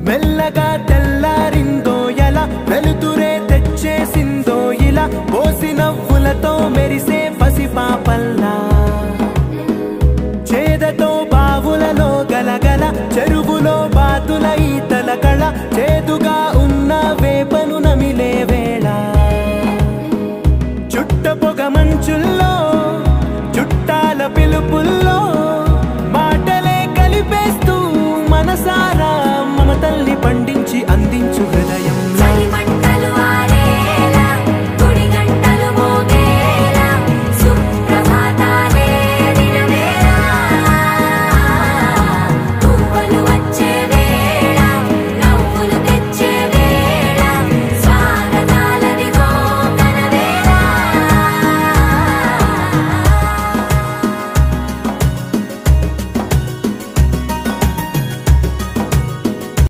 మెల్లగా తెల్లారిందో ఎలా వెలుతురే తెచ్చేసిందో ఇలా పోసి నవ్వులతో మెరిసే పసిపాపల్లా చేదతో బావులలో గలగల చెరువులో బాతుల ఈతల కళ చేదుగా ఉన్న వేపను నమిలే వేళ చుట్ట పొగ మంచుల్లో చుట్టాల పిలుపుల్లో మాటలే కలిపేస్తూ మనసారా మమతల్ని పండించి